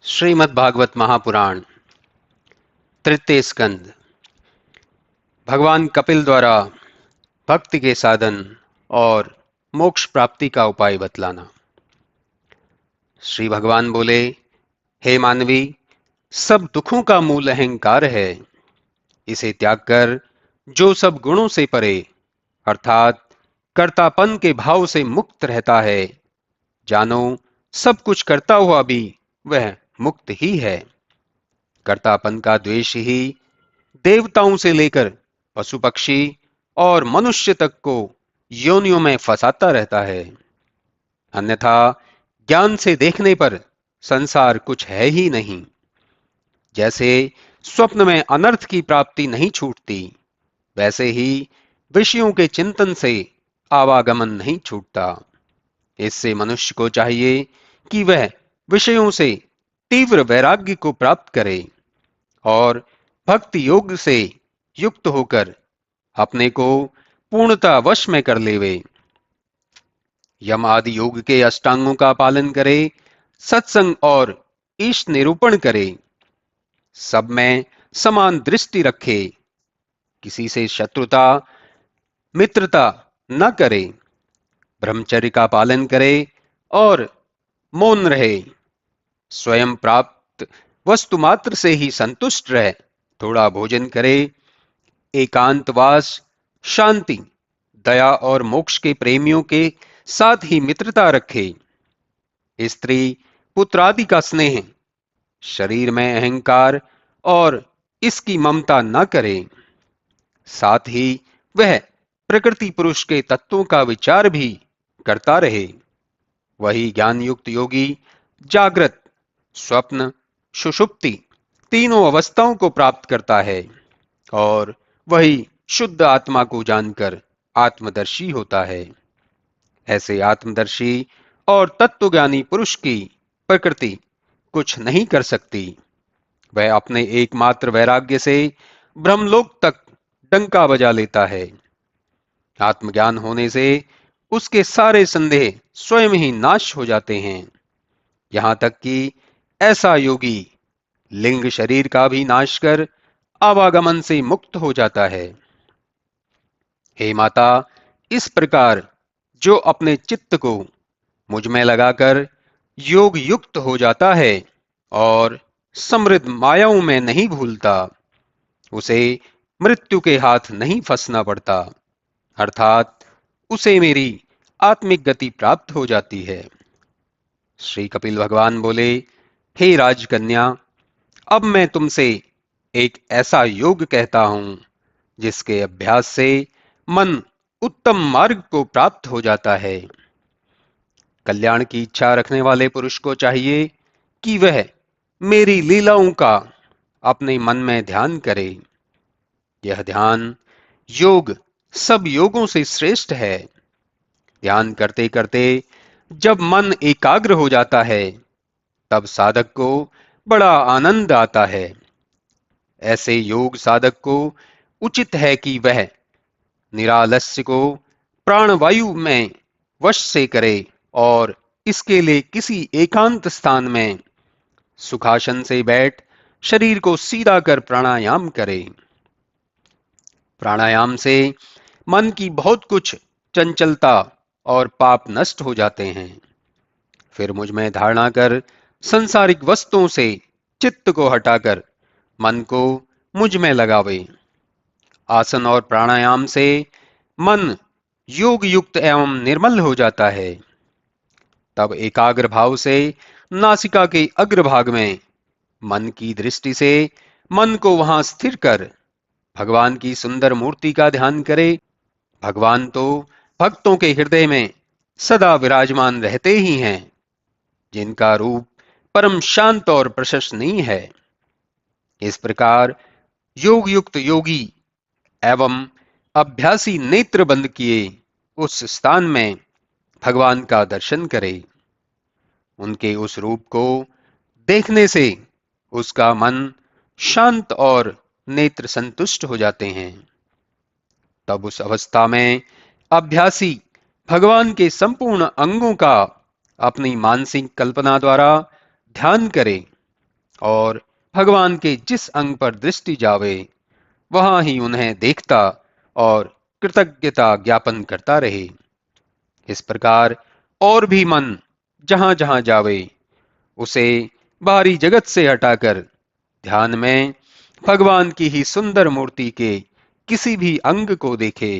श्रीमद् भागवत महापुराण तृतीय स्कंद। भगवान कपिल द्वारा भक्ति के साधन और मोक्ष प्राप्ति का उपाय बतलाना। श्री भगवान बोले, हे मानवी, सब दुखों का मूल अहंकार है। इसे त्याग कर जो सब गुणों से परे अर्थात कर्तापन के भाव से मुक्त रहता है, जानो सब कुछ करता हुआ भी वह मुक्त ही है। कर्तापन का द्वेष ही देवताओं से लेकर पशु पक्षी और मनुष्य तक को योनियों में फंसाता रहता है। अन्यथा ज्ञान से देखने पर संसार कुछ है ही नहीं। जैसे स्वप्न में अनर्थ की प्राप्ति नहीं छूटती, वैसे ही विषयों के चिंतन से आवागमन नहीं छूटता। इससे मनुष्य को चाहिए कि वह विषयों से तीव्र वैराग्य को प्राप्त करे और भक्ति योग से युक्त होकर अपने को पूर्णता वश में कर लेवे। यम आदि योग के अष्टांगों का पालन करे, सत्संग और ईश निरूपण करे, सब में समान दृष्टि रखे, किसी से शत्रुता मित्रता न करे, ब्रह्मचर्य का पालन करे और मौन रहे, स्वयं प्राप्त वस्तु मात्र से ही संतुष्ट रहे, थोड़ा भोजन करे, एकांतवास, शांति, दया और मोक्ष के प्रेमियों के साथ ही मित्रता रखे, स्त्री पुत्र आदि का स्नेह, शरीर में अहंकार और इसकी ममता न करे, साथ ही वह प्रकृति पुरुष के तत्वों का विचार भी करता रहे। वही ज्ञान युक्त योगी जागृत, स्वप्न, सुषुप्ति तीनों अवस्थाओं को प्राप्त करता है और वही शुद्ध आत्मा को जानकर आत्मदर्शी होता है। ऐसे आत्मदर्शी और तत्वज्ञानी पुरुष की प्रकृति कुछ नहीं कर सकती। वह अपने एकमात्र वैराग्य से ब्रह्मलोक तक डंका बजा लेता है। आत्मज्ञान होने से उसके सारे संदेह स्वयं ही नाश हो जाते हैं। यहां तक कि ऐसा योगी लिंग शरीर का भी नाश कर आवागमन से मुक्त हो जाता है। हे माता, इस प्रकार जो अपने चित्त को मुझ में लगाकर योग युक्त हो जाता है और समृद्ध मायाओं में नहीं भूलता, उसे मृत्यु के हाथ नहीं फंसना पड़ता, अर्थात उसे मेरी आत्मिक गति प्राप्त हो जाती है। श्री कपिल भगवान बोले, हे राजकन्या, अब मैं तुमसे एक ऐसा योग कहता हूं जिसके अभ्यास से मन उत्तम मार्ग को प्राप्त हो जाता है। कल्याण की इच्छा रखने वाले पुरुष को चाहिए कि वह मेरी लीलाओं का अपने मन में ध्यान करे। यह ध्यान योग सब योगों से श्रेष्ठ है। ध्यान करते करते जब मन एकाग्र हो जाता है, तब साधक को बड़ा आनंद आता है। ऐसे योग साधक को उचित है कि वह निरालस्य को प्राणवायु में वश से करे और इसके लिए किसी एकांत स्थान में सुखासन से बैठ शरीर को सीधा कर प्राणायाम करे। प्राणायाम से मन की बहुत कुछ चंचलता और पाप नष्ट हो जाते हैं। फिर मुझ में धारणा कर संसारिक वस्तुओं से चित्त को हटाकर मन को मुझ में लगावे। आसन और प्राणायाम से मन योग युक्त एवं निर्मल हो जाता है। तब एकाग्र भाव से नासिका के अग्रभाग में मन की दृष्टि से मन को वहां स्थिर कर भगवान की सुंदर मूर्ति का ध्यान करे। भगवान तो भक्तों के हृदय में सदा विराजमान रहते ही हैं, जिनका रूप परम शांत और प्रशंसनीय है। इस प्रकार योग युक्त योगी एवं अभ्यासी नेत्र बंद किए उस स्थान में भगवान का दर्शन करे। उनके उस रूप को देखने से उसका मन शांत और नेत्र संतुष्ट हो जाते हैं। तब उस अवस्था में अभ्यासी भगवान के संपूर्ण अंगों का अपनी मानसिक कल्पना द्वारा ध्यान करे और भगवान के जिस अंग पर दृष्टि जावे वहां ही उन्हें देखता और कृतज्ञता ज्ञापन करता रहे। इस प्रकार और भी मन जहां जहां जावे उसे बाहरी जगत से हटाकर ध्यान में भगवान की ही सुंदर मूर्ति के किसी भी अंग को देखे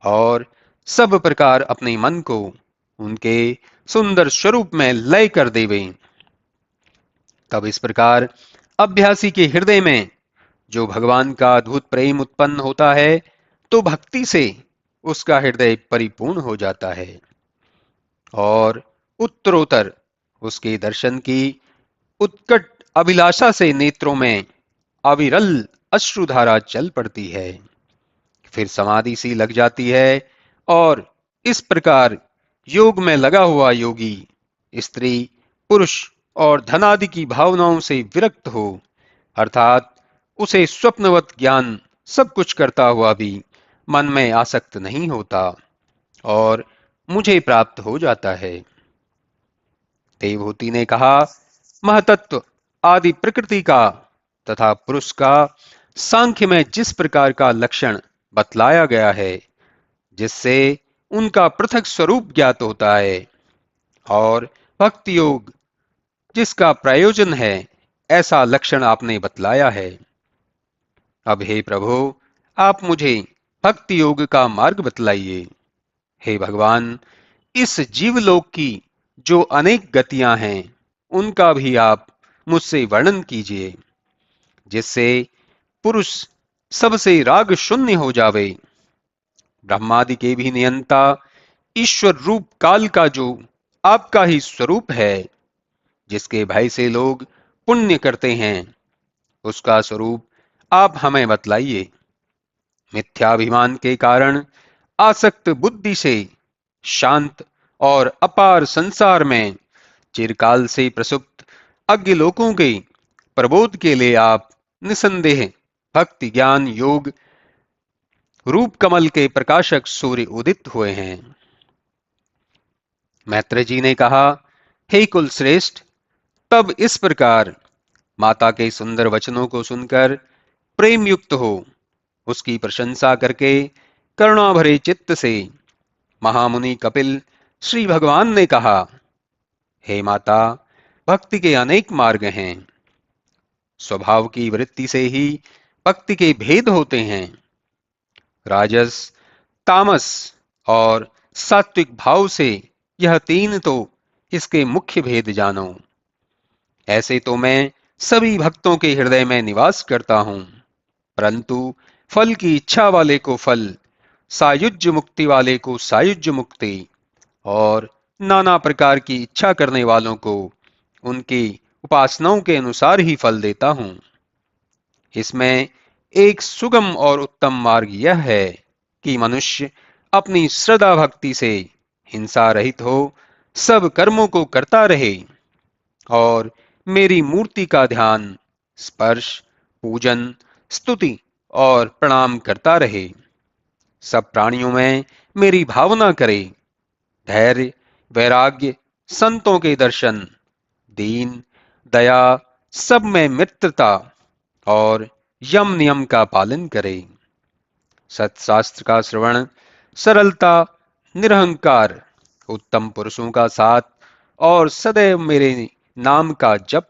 और सब प्रकार अपने मन को उनके सुंदर स्वरूप में लय कर देवे। तब इस प्रकार अभ्यासी के हृदय में जो भगवान का अद्भुत प्रेम उत्पन्न होता है तो भक्ति से उसका हृदय परिपूर्ण हो जाता है और उत्तरोत्तर उसके दर्शन की उत्कट अभिलाषा से नेत्रों में अविरल अश्रुधारा चल पड़ती है। फिर समाधि सी लग जाती है और इस प्रकार योग में लगा हुआ योगी स्त्री पुरुष और धनादि की भावनाओं से विरक्त हो, अर्थात उसे स्वप्नवत ज्ञान सब कुछ करता हुआ भी मन में आसक्त नहीं होता और मुझे प्राप्त हो जाता है। देवहूति ने कहा, महतत्व आदि प्रकृति का तथा पुरुष का सांख्य में जिस प्रकार का लक्षण बतलाया गया है जिससे उनका पृथक स्वरूप ज्ञात होता है और भक्ति योग जिसका प्रयोजन है ऐसा लक्षण आपने बतलाया है। अब हे प्रभु आप मुझे भक्ति योग का मार्ग बतलाइए। हे भगवान इस जीवलोक की जो अनेक गतियां हैं उनका भी आप मुझसे वर्णन कीजिए जिससे पुरुष सबसे राग शून्य हो जावे। ब्रह्मादि के भी नियंता ईश्वर रूप काल का जो आपका ही स्वरूप है जिसके भय से लोग पुण्य करते हैं उसका स्वरूप आप हमें बतलाइए। मिथ्याभिमान के कारण आसक्त बुद्धि से शांत और अपार संसार में चिरकाल से प्रसुप्त अज्ञ लोकों के प्रबोध के लिए आप निसंदेह भक्ति ज्ञान योग रूप कमल के प्रकाशक सूर्य उदित हुए हैं। मैत्रेय जी ने कहा, हे कुल श्रेष्ठ तब इस प्रकार माता के सुंदर वचनों को सुनकर प्रेम युक्त हो उसकी प्रशंसा करके करुणा भरे चित्त से महामुनि कपिल श्री भगवान ने कहा, हे माता भक्ति के अनेक मार्ग हैं। स्वभाव की वृत्ति से ही भक्ति के भेद होते हैं। राजस तामस और सात्विक भाव से यह तीन तो इसके मुख्य भेद जानो। ऐसे तो मैं सभी भक्तों के हृदय में निवास करता हूं, परंतु फल की इच्छा वाले को फल, सायुज्य मुक्ति वाले को सायुज्य मुक्ति और नाना प्रकार की इच्छा करने वालों को उनकी उपासनाओं के अनुसार ही फल देता हूं। इसमें एक सुगम और उत्तम मार्ग यह है कि मनुष्य अपनी श्रद्धा भक्ति से हिंसा रहित हो सब कर्मों को करता रहे और मेरी मूर्ति का ध्यान स्पर्श पूजन स्तुति और प्रणाम करता रहे। सब प्राणियों में मेरी भावना करे। धैर्य वैराग्य संतों के दर्शन दीन दया सब में मित्रता और यम नियम का पालन करे। सत्शास्त्र का श्रवण सरलता निरहंकार उत्तम पुरुषों का साथ और सदैव मेरे नाम का जप।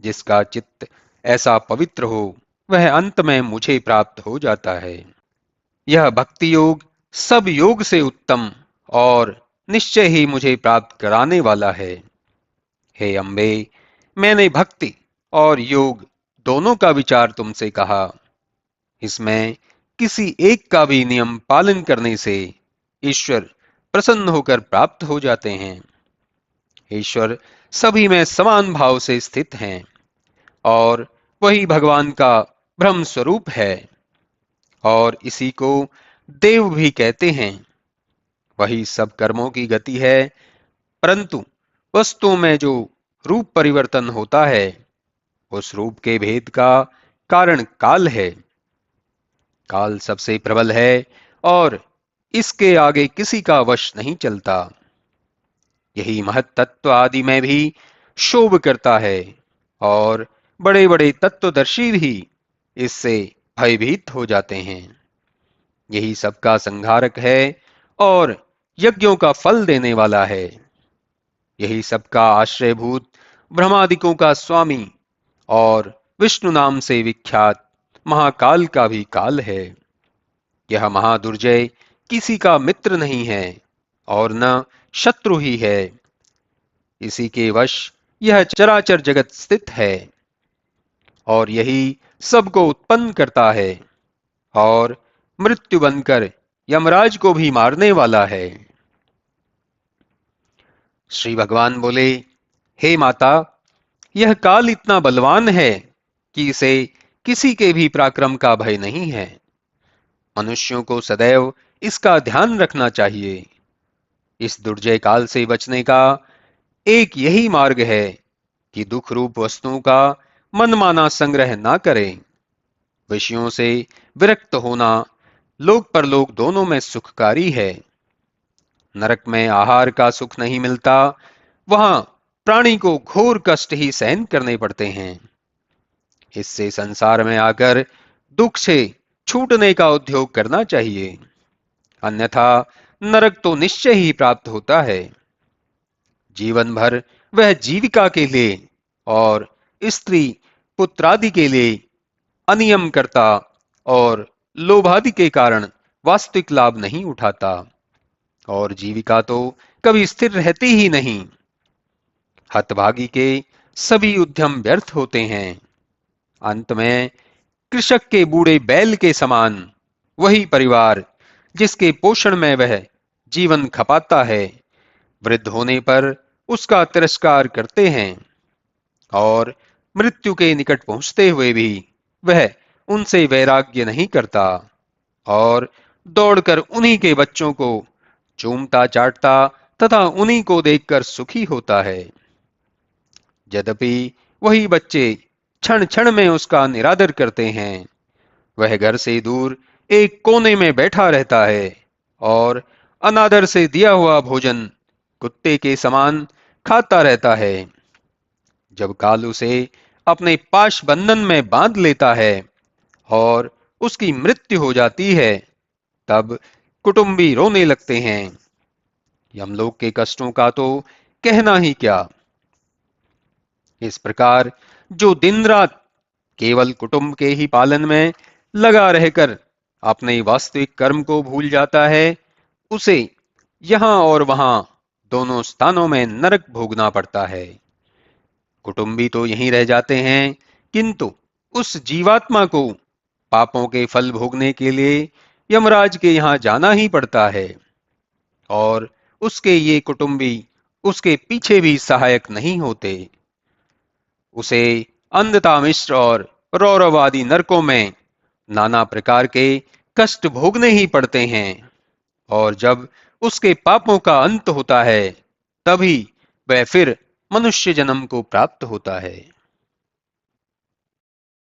जिसका चित्त ऐसा पवित्र हो वह अंत में मुझे प्राप्त हो जाता है। यह भक्ति योग सब योग से उत्तम और निश्चय ही मुझे प्राप्त कराने वाला है। हे अम्बे मैंने भक्ति और योग दोनों का विचार तुमसे कहा। इसमें किसी एक का भी नियम पालन करने से ईश्वर प्रसन्न होकर प्राप्त हो जाते हैं। ईश्वर सभी में समान भाव से स्थित हैं और वही भगवान का ब्रह्म स्वरूप है और इसी को देव भी कहते हैं। वही सब कर्मों की गति है, परंतु वस्तुओं में जो रूप परिवर्तन होता है उस रूप के भेद का कारण काल है। काल सबसे प्रबल है और इसके आगे किसी का वश नहीं चलता। यही महत तत्व आदि में भी शोभ करता है और बड़े बड़े तत्वदर्शी भी इससे भयभीत हो जाते हैं। यही सबका संहारक है और यज्ञों का फल देने वाला है। यही सबका आश्रयभूत, ब्रह्मादिकों का स्वामी और विष्णु नाम से विख्यात महाकाल का भी काल है। यह महादुर्जय किसी का मित्र नहीं है और न शत्रु ही है। इसी के वश यह चराचर जगत स्थित है और यही सबको उत्पन्न करता है और मृत्यु बनकर यमराज को भी मारने वाला है। श्री भगवान बोले, हे माता, यह काल इतना बलवान है कि इसे किसी के भी पराक्रम का भय नहीं है। मनुष्यों को सदैव इसका ध्यान रखना चाहिए। इस दुर्जय काल से बचने का एक यही मार्ग है कि दुख रूप वस्तुओं का मनमाना संग्रह ना करें। विषयों से विरक्त होना लोक परलोक दोनों में सुखकारी है। नरक में आहार का सुख नहीं मिलता, वहां प्राणी को घोर कष्ट ही सहन करने पड़ते हैं। इससे संसार में आकर दुख से छूटने का उद्योग करना चाहिए, अन्यथा नरक तो निश्चय ही प्राप्त होता है। जीवन भर वह जीविका के लिए और स्त्री पुत्रादि के लिए अनियम करता और लोभादि के कारण वास्तविक लाभ नहीं उठाता, और जीविका तो कभी स्थिर रहती ही नहीं। हतभागी के सभी उद्यम व्यर्थ होते हैं। अंत में कृषक के बूढ़े बैल के समान वही परिवार जिसके पोषण में वह जीवन खपाता है, वृद्ध होने पर उसका तिरस्कार करते हैं और मृत्यु के निकट पहुंचते हुए भी वह उनसे वैराग्य नहीं करता और दौड़कर उन्हीं के बच्चों को चूमता चाटता तथा उन्हीं को देखकर सुखी होता है। यद्यपि वही बच्चे क्षण क्षण में उसका निरादर करते हैं। वह घर से दूर एक कोने में बैठा रहता है और अनादर से दिया हुआ भोजन कुत्ते के समान खाता रहता है। जब काल उसे अपने पाश बंधन में बांध लेता है और उसकी मृत्यु हो जाती है, तब कुटुंबी रोने लगते हैं। यमलोक के कष्टों का तो कहना ही क्या। इस प्रकार जो दिन रात केवल कुटुंब के ही पालन में लगा रहकर अपने वास्तविक कर्म को भूल जाता है, उसे यहां और वहां दोनों स्थानों में नरक भोगना पड़ता है। कुटुंबी तो यहीं रह जाते हैं, किंतु उस जीवात्मा को पापों के फल भोगने के लिए यमराज के यहां जाना ही पड़ता है, और उसके ये कुटुंबी उसके पीछे भी सहायक नहीं होते। उसे अंधता मिश्र और रौरव आदि नरकों में नाना प्रकार के कष्ट भोगने ही पड़ते हैं, और जब उसके पापों का अंत होता है, तभी वह फिर मनुष्य जन्म को प्राप्त होता है।